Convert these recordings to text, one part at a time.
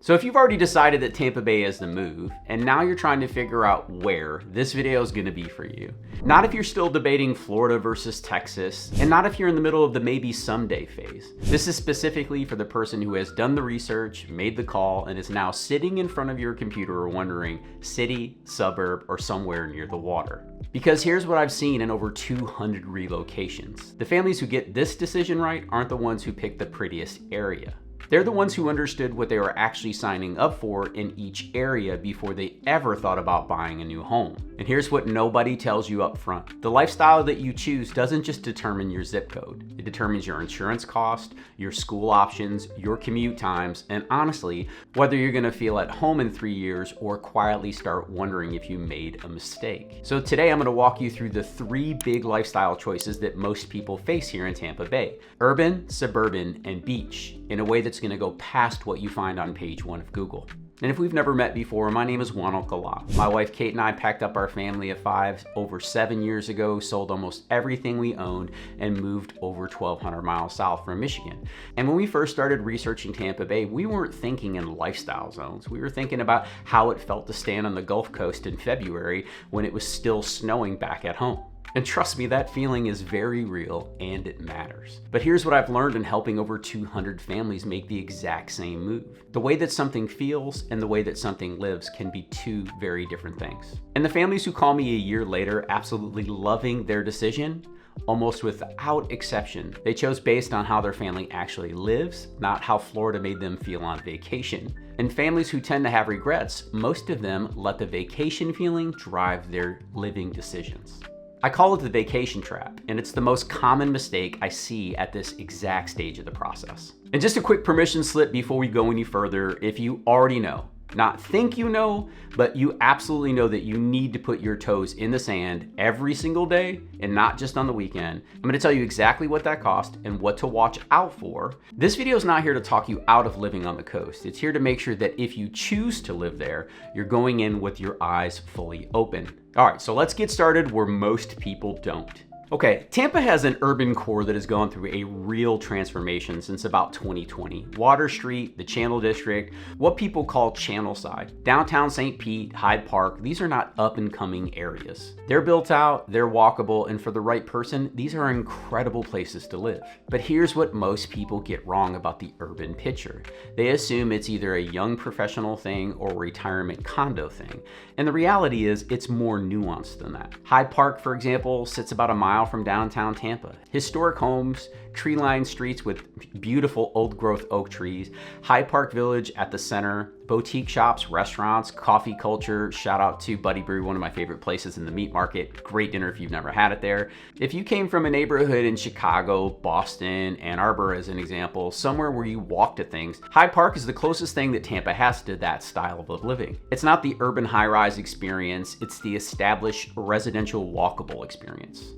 So if you've already decided that Tampa Bay is the move, and now you're trying to figure out where, this video is gonna be for you. Not if you're still debating Florida versus Texas, and not if you're in the middle of the maybe someday phase. This is specifically for the person who has done the research, made the call, and is now sitting in front of your computer wondering city, suburb, or somewhere near the water. Because here's what I've seen in over 200 relocations. The families who get this decision right aren't the ones who pick the prettiest area. They're the ones who understood what they were actually signing up for in each area before they ever thought about buying a new home. And here's what nobody tells you up front. The lifestyle that you choose doesn't just determine your zip code. It determines your insurance cost, your school options, your commute times, and honestly, whether you're gonna feel at home in 3 years or quietly start wondering if you made a mistake. So today I'm gonna walk you through the 3 big lifestyle choices that most people face here in Tampa Bay: urban, suburban, and beach, in a way that's gonna go past what you find on page 1 of Google. And if we've never met before, my name is Juan Alcala. My wife Kate and I packed up our family of 5 over 7 years ago, sold almost everything we owned, and moved over 1,200 miles south from Michigan. And when we first started researching Tampa Bay, we weren't thinking in lifestyle zones. We were thinking about how it felt to stand on the Gulf Coast in February when it was still snowing back at home. And trust me, that feeling is very real and it matters. But here's what I've learned in helping over 200 families make the exact same move. The way that something feels and the way that something lives can be 2 very different things. And the families who call me a year later absolutely loving their decision, almost without exception, they chose based on how their family actually lives, not how Florida made them feel on vacation. And families who tend to have regrets, most of them let the vacation feeling drive their living decisions. I call it the vacation trap, and it's the most common mistake I see at this exact stage of the process. And just a quick permission slip before we go any further: if you already know, not think you know, but you absolutely know that you need to put your toes in the sand every single day and not just on the weekend, I'm gonna tell you exactly what that costs and what to watch out for. This video is not here to talk you out of living on the coast. It's here to make sure that if you choose to live there, you're going in with your eyes fully open. All right, so let's get started where most people don't. Okay, Tampa has an urban core that has gone through a real transformation since about 2020. Water Street, the Channel District, what people call Channel Side, downtown St. Pete, Hyde Park, these are not up and coming areas. They're built out, they're walkable, and for the right person, these are incredible places to live. But here's what most people get wrong about the urban picture. They assume it's either a young professional thing or a retirement condo thing. And the reality is it's more nuanced than that. Hyde Park, for example, sits about a mile from downtown Tampa. Historic homes, tree-lined streets with beautiful old-growth oak trees, Hyde Park Village at the center, boutique shops, restaurants, coffee culture. Shout out to Buddy Brew, one of my favorite places in the meat market. Great dinner if you've never had it there. If you came from a neighborhood in Chicago, Boston, Ann Arbor as an example, somewhere where you walk to things, Hyde Park is the closest thing that Tampa has to that style of living. It's not the urban high-rise experience, it's the established residential walkable experience.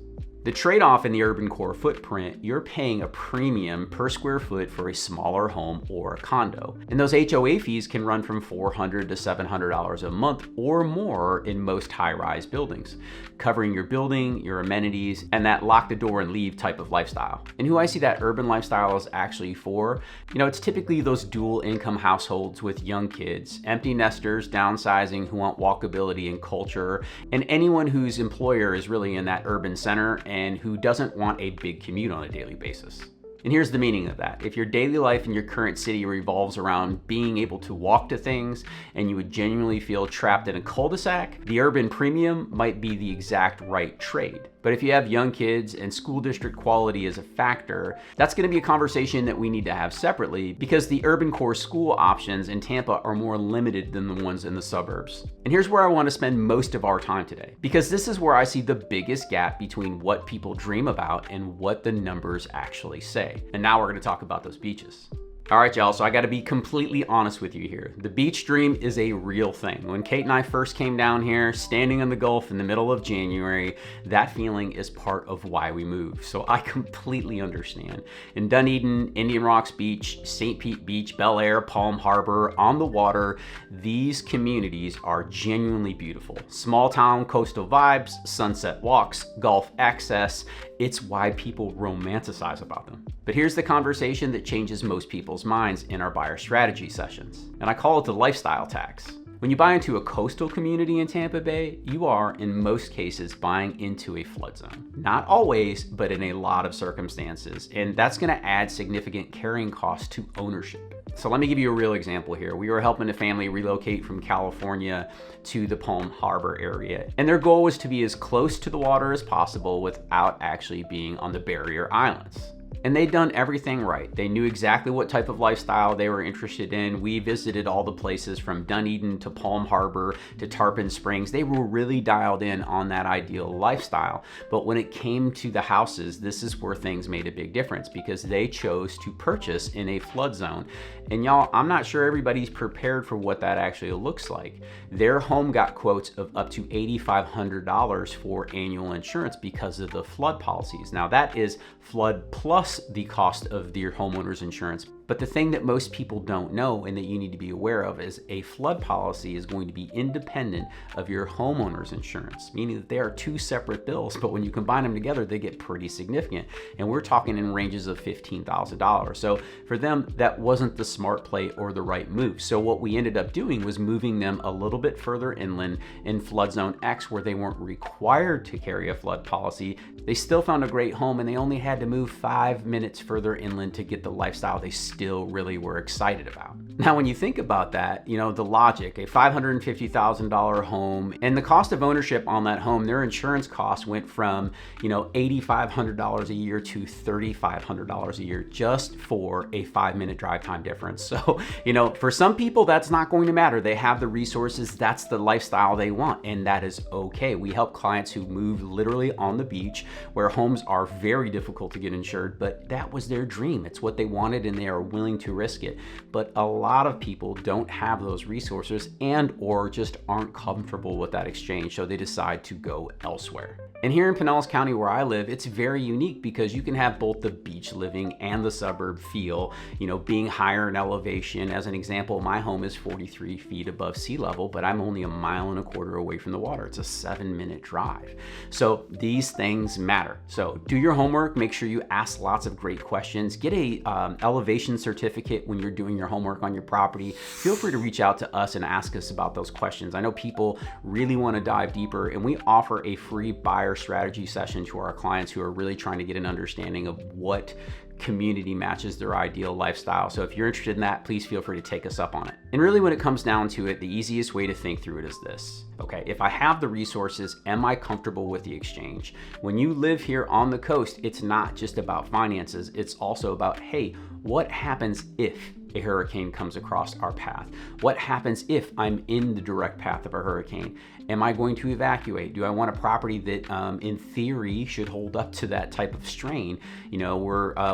The trade-off in the urban core footprint, you're paying a premium per square foot for a smaller home or a condo. And those HOA fees can run from $400 to $700 a month or more in most high-rise buildings, covering your building, your amenities, and that lock the door and leave type of lifestyle. And who I see that urban lifestyle is actually for, it's typically those dual income households with young kids, empty nesters, downsizing, who want walkability and culture, and anyone whose employer is really in that urban center and who doesn't want a big commute on a daily basis. And here's the meaning of that. If your daily life in your current city revolves around being able to walk to things and you would genuinely feel trapped in a cul-de-sac, the urban premium might be the exact right trade. But if you have young kids and school district quality is a factor, that's gonna be a conversation that we need to have separately, because the urban core school options in Tampa are more limited than the ones in the suburbs. And here's where I wanna spend most of our time today, because this is where I see the biggest gap between what people dream about and what the numbers actually say. And now we're gonna talk about those beaches. All right, y'all, so I gotta be completely honest with you here. The beach dream is a real thing. When Kate and I first came down here, standing on the Gulf in the middle of January, that feeling is part of why we moved. So I completely understand. In Dunedin, Indian Rocks Beach, St. Pete Beach, Bel Air, Palm Harbor, on the water, these communities are genuinely beautiful. Small town coastal vibes, sunset walks, Gulf access, It's why people romanticize about them. But here's the conversation that changes most people's minds in our buyer strategy sessions. And I call it the lifestyle tax. When you buy into a coastal community in Tampa Bay, you are, in most cases, buying into a flood zone. Not always, but in a lot of circumstances. And that's gonna add significant carrying costs to ownership. So let me give you a real example here. We were helping a family relocate from California to the Palm Harbor area. And their goal was to be as close to the water as possible without actually being on the barrier islands. And they'd done everything right. They knew exactly what type of lifestyle they were interested in. We visited all the places from Dunedin to Palm Harbor to Tarpon Springs. They were really dialed in on that ideal lifestyle. But when it came to the houses, this is where things made a big difference because they chose to purchase in a flood zone. And y'all, I'm not sure everybody's prepared for what that actually looks like. Their home got quotes of up to $8,500 for annual insurance because of the flood policies. Now that is flood plus the cost of your homeowner's insurance. But the thing that most people don't know and that you need to be aware of is a flood policy is going to be independent of your homeowner's insurance, meaning that they are two separate bills, but when you combine them together, they get pretty significant. And we're talking in ranges of $15,000. So for them, that wasn't the smart play or the right move. So what we ended up doing was moving them a little bit further inland in flood zone X where they weren't required to carry a flood policy. They still found a great home and they only had to move 5 minutes further inland to get the lifestyle they still really were excited about. Now, when you think about that, you know, the logic, a $550,000 home and the cost of ownership on that home, their insurance cost went from, you know, $8,500 a year to $3,500 a year just for a 5-minute drive time difference. So, you know, for some people, that's not going to matter. They have the resources. That's the lifestyle they want. And that is okay. We help clients who move literally on the beach where homes are very difficult to get insured, but that was their dream. It's what they wanted and they are willing to risk it. But a lot of people don't have those resources and or just aren't comfortable with that exchange, so they decide to go elsewhere. And here in Pinellas County where I live, it's very unique because you can have both the beach living and the suburb feel, you know, being higher in elevation. As an example, my home is 43 feet above sea level, but I'm only 1.25 miles away from the water. It's a 7-minute drive. So these things matter. So do your homework, make sure you ask lots of great questions, get a elevation certificate when you're doing your homework on your property. Feel free to reach out to us and ask us about those questions. I know people really want to dive deeper and we offer a free buyer strategy session to our clients who are really trying to get an understanding of what community matches their ideal lifestyle. So if you're interested in that, please feel free to take us up on it. And really when it comes down to it, the easiest way to think through it is this. Okay, if I have the resources, am I comfortable with the exchange? When you live here on the coast, it's not just about finances. It's also about, hey, what happens if a hurricane comes across our path? What happens if I'm in the direct path of a hurricane? Am I going to evacuate? Do I want a property that in theory should hold up to that type of strain? You know,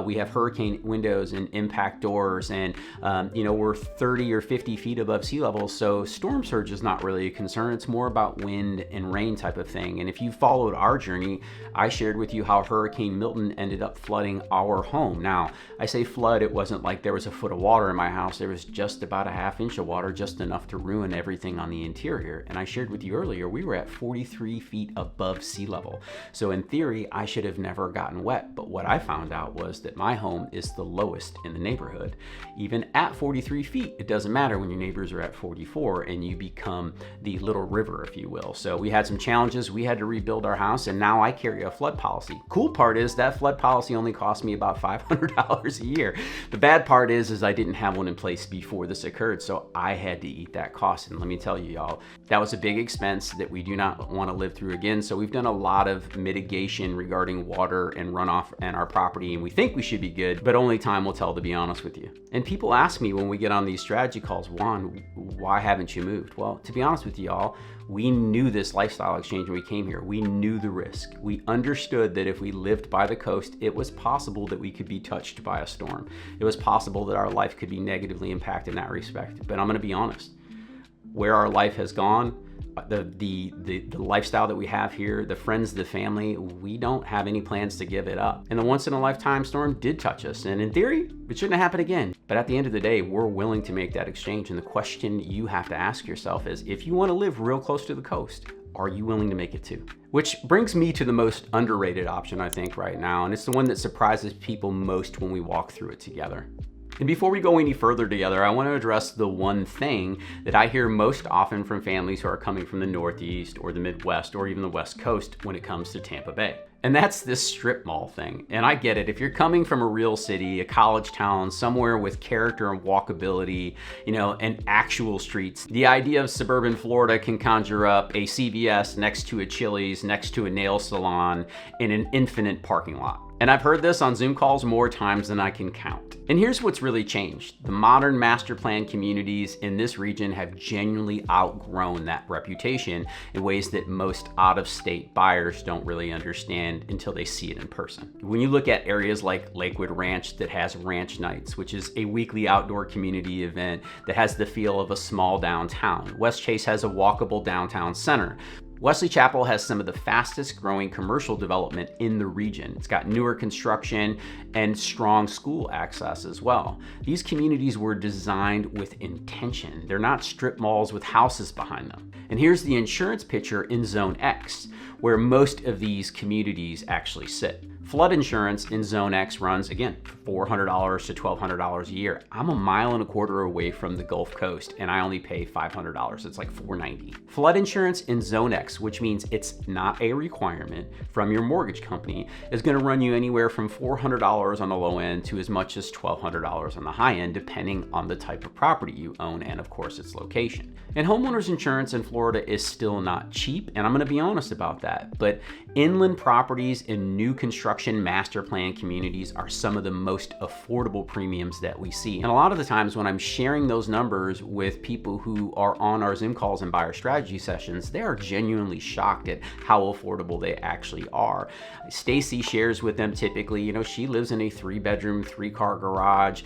we have hurricane windows and impact doors and you know, we're 30 or 50 feet above sea level. So storm surge is not really a concern. It's more about wind and rain type of thing. And if you followed our journey, I shared with you how Hurricane Milton ended up flooding our home. Now, I say flood, it wasn't like there was a foot of water in my house. There was just about a 1/2 inch of water, just enough to ruin everything on the interior. And I shared with you earlier, we were at 43 feet above sea level. So in theory, I should have never gotten wet. But what I found out was that my home is the lowest in the neighborhood. Even at 43 feet, it doesn't matter when your neighbors are at 44 and you become the little river, if you will. So we had some challenges. We had to rebuild our house and now I carry a flood policy. Cool part is that flood policy only cost me about $500 a year. The bad part is I didn't have one in place before this occurred. So I had to eat that cost. And let me tell you, y'all, that was a big expense that we do not want to live through again. So we've done a lot of mitigation regarding water and runoff and our property. And we think we should be good, but only time will tell, to be honest with you. And people ask me when we get on these strategy calls, Juan, why haven't you moved? Well, to be honest with y'all, we knew this lifestyle exchange when we came here. We knew the risk. We understood that if we lived by the coast, it was possible that we could be touched by a storm. It was possible that our life could be negatively impacted in that respect. But I'm going to be honest, where our life has gone, the lifestyle that we have here, the friends, the family, we don't have any plans to give it up. And the once in a lifetime storm did touch us. And in theory, it shouldn't happen again. But at the end of the day, we're willing to make that exchange. And the question you have to ask yourself is, if you want to live real close to the coast, are you willing to make it too? Which brings me to the most underrated option, I think, right now, and it's the one that surprises people most when we walk through it together. And before we go any further together, I want to address the one thing that I hear most often from families who are coming from the Northeast or the Midwest or even the West Coast when it comes to Tampa Bay. And that's this strip mall thing. And I get it. If you're coming from a real city, a college town, somewhere with character and walkability, and actual streets, the idea of suburban Florida can conjure up a CVS next to a Chili's, next to a nail salon, in an infinite parking lot. And I've heard this on Zoom calls more times than I can count. And here's what's really changed. The modern master plan communities in this region have genuinely outgrown that reputation in ways that most out-of-state buyers don't really understand until they see it in person. When you look at areas like Lakewood Ranch that has Ranch Nights, which is a weekly outdoor community event that has the feel of a small downtown. West Chase has a walkable downtown center. Wesley Chapel has some of the fastest growing commercial development in the region. It's got newer construction and strong school access as well. These communities were designed with intention. They're not strip malls with houses behind them. And here's the insurance picture in Zone X, where most of these communities actually sit. Flood insurance in Zone X runs, again, $400 to $1,200 a year. I'm 1.25 miles away from the Gulf Coast and I only pay $500. It's like $490. Flood insurance in Zone X, which means it's not a requirement from your mortgage company, is gonna run you anywhere from $400 on the low end to as much as $1,200 on the high end, depending on the type of property you own and of course its location. And homeowners insurance in Florida is still not cheap, and I'm gonna be honest about that, but inland properties in new construction master plan communities are some of the most affordable premiums that we see. And a lot of the times when I'm sharing those numbers with people who are on our Zoom calls and buyer strategy sessions, they are genuinely shocked at how affordable they actually are. Stacy shares with them typically, she lives in a 3-bedroom, 3-car garage,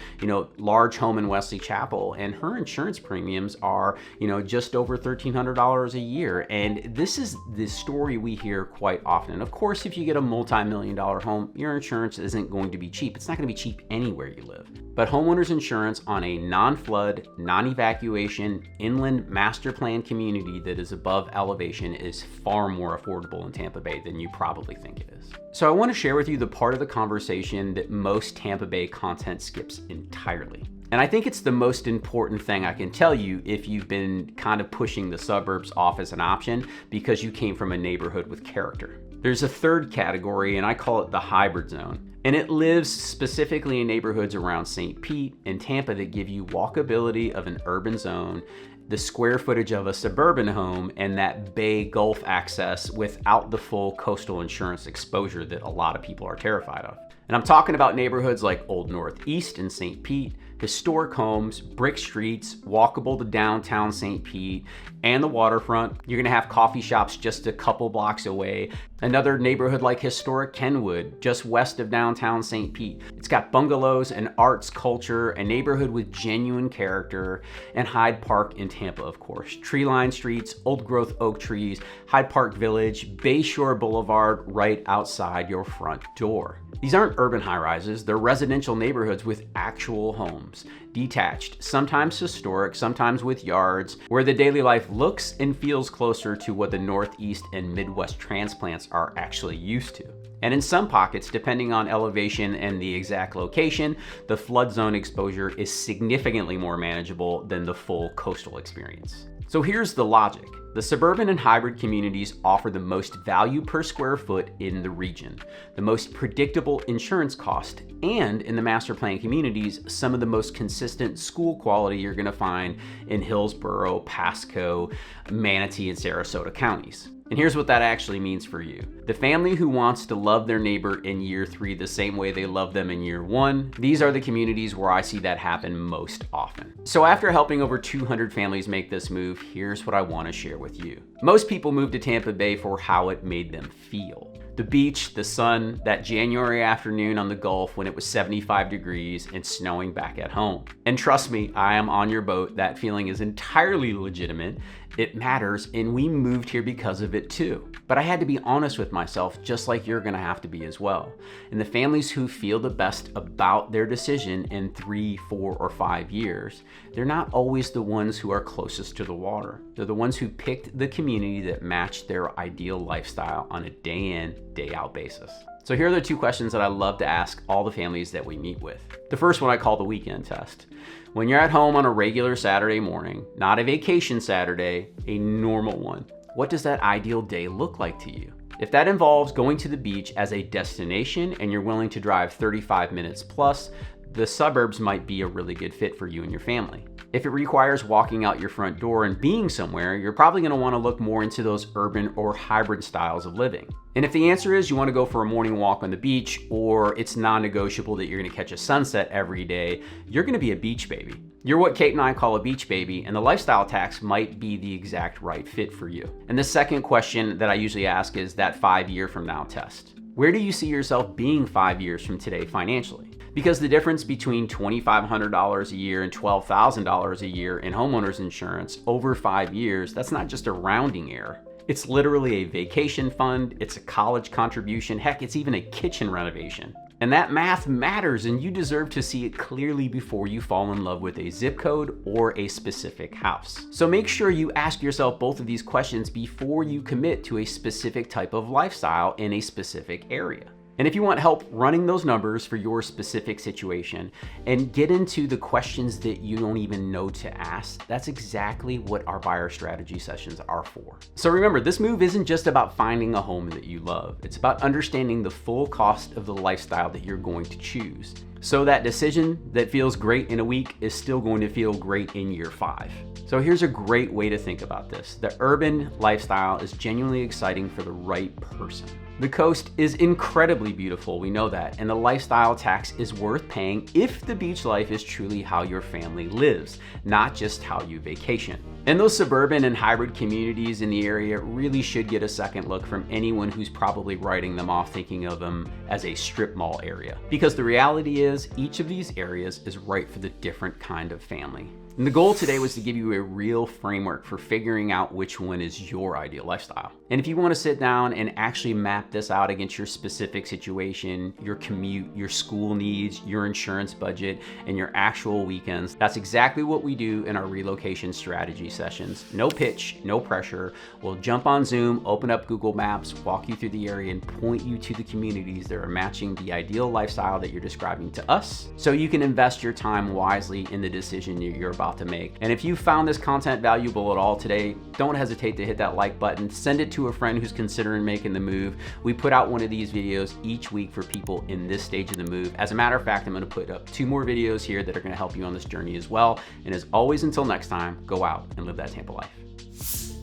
large home in Wesley Chapel, and her insurance premiums are, just over $1,300 a year. And this is the story we hear quite often. Of course, if you get a multi-million-dollar home, your insurance isn't going to be cheap. It's not going to be cheap anywhere you live. But homeowners insurance on a non-flood, non-evacuation, inland master plan community that is above elevation is far more affordable in Tampa Bay than you probably think it is. So I want to share with you the part of the conversation that most Tampa Bay content skips entirely. And I think it's the most important thing I can tell you if you've been kind of pushing the suburbs off as an option because you came from a neighborhood with character. There's a third category, and I call it the hybrid zone. And it lives specifically in neighborhoods around St. Pete and Tampa that give you walkability of an urban zone, the square footage of a suburban home, and that Bay Gulf access without the full coastal insurance exposure that a lot of people are terrified of. And I'm talking about neighborhoods like Old Northeast and St. Pete, historic homes, brick streets, walkable to downtown St. Pete and the waterfront. You're gonna have coffee shops just a couple blocks away. Another neighborhood like historic Kenwood, just west of downtown St. Pete. It's got bungalows and arts culture, a neighborhood with genuine character, and Hyde Park in Tampa, of course. Tree-lined streets, old growth oak trees, Hyde Park Village, Bayshore Boulevard right outside your front door. These aren't urban high-rises, they're residential neighborhoods with actual homes, detached, sometimes historic, sometimes with yards, where the daily life looks and feels closer to what the Northeast and Midwest transplants are actually used to. And in some pockets, depending on elevation and the exact location, the flood zone exposure is significantly more manageable than the full coastal experience. So here's the logic. The suburban and hybrid communities offer the most value per square foot in the region, the most predictable insurance cost, and in the master plan communities, some of the most consistent school quality you're gonna find in Hillsborough, Pasco, Manatee, and Sarasota counties. And here's what that actually means for you. The family who wants to love their neighbor in year 3 the same way they love them in year 1, these are the communities where I see that happen most often. So after helping over 200 families make this move, here's what I want to share with you. Most people move to Tampa Bay for how it made them feel. The beach, the sun, that January afternoon on the Gulf when it was 75 degrees and snowing back at home. And trust me, I am on your boat. That feeling is entirely legitimate. It matters, and we moved here because of it too. But I had to be honest with myself, just like you're gonna have to be as well. And the families who feel the best about their decision in 3, 4, or 5 years, they're not always the ones who are closest to the water. They're the ones who picked the community that matched their ideal lifestyle on a day in, day out basis. So here are the 2 questions that I love to ask all the families that we meet with. The first one I call the weekend test. When you're at home on a regular Saturday morning, not a vacation Saturday, a normal one, what does that ideal day look like to you? If that involves going to the beach as a destination and you're willing to drive 35 minutes plus, the suburbs might be a really good fit for you and your family. If it requires walking out your front door and being somewhere, you're probably going to want to look more into those urban or hybrid styles of living. And if the answer is you want to go for a morning walk on the beach, or it's non-negotiable that you're going to catch a sunset every day, you're going to be a beach baby. You're what Kate and I call a beach baby, and the lifestyle tax might be the exact right fit for you. And the second question that I usually ask is that 5-year from now test. Where do you see yourself being 5 years from today financially? Because the difference between $2,500 a year and $12,000 a year in homeowners insurance over 5 years, that's not just a rounding error. It's literally a vacation fund, it's a college contribution, heck, it's even a kitchen renovation. And that math matters, and you deserve to see it clearly before you fall in love with a zip code or a specific house. So make sure you ask yourself both of these questions before you commit to a specific type of lifestyle in a specific area. And if you want help running those numbers for your specific situation and get into the questions that you don't even know to ask, that's exactly what our buyer strategy sessions are for. So remember, this move isn't just about finding a home that you love. It's about understanding the full cost of the lifestyle that you're going to choose. So that decision that feels great in a week is still going to feel great in year 5. So here's a great way to think about this. The urban lifestyle is genuinely exciting for the right person. The coast is incredibly beautiful, we know that, and the lifestyle tax is worth paying if the beach life is truly how your family lives, not just how you vacation. And those suburban and hybrid communities in the area really should get a second look from anyone who's probably writing them off thinking of them as a strip mall area. Because the reality is, each of these areas is right for the different kind of family. And the goal today was to give you a real framework for figuring out which one is your ideal lifestyle. And if you want to sit down and actually map this out against your specific situation, your commute, your school needs, your insurance budget, and your actual weekends, that's exactly what we do in our relocation strategy sessions. No pitch, no pressure. We'll jump on Zoom, open up Google Maps, walk you through the area, and point you to the communities that are matching the ideal lifestyle that you're describing to us, so you can invest your time wisely in the decision you're about to make. And if you found this content valuable at all today, don't hesitate to hit that like button. Send it to a friend who's considering making the move. We put out one of these videos each week for people in this stage of the move. As a matter of fact, I'm going to put up 2 more videos here that are going to help you on this journey as well. And as always, until next time, go out and live that Tampa life.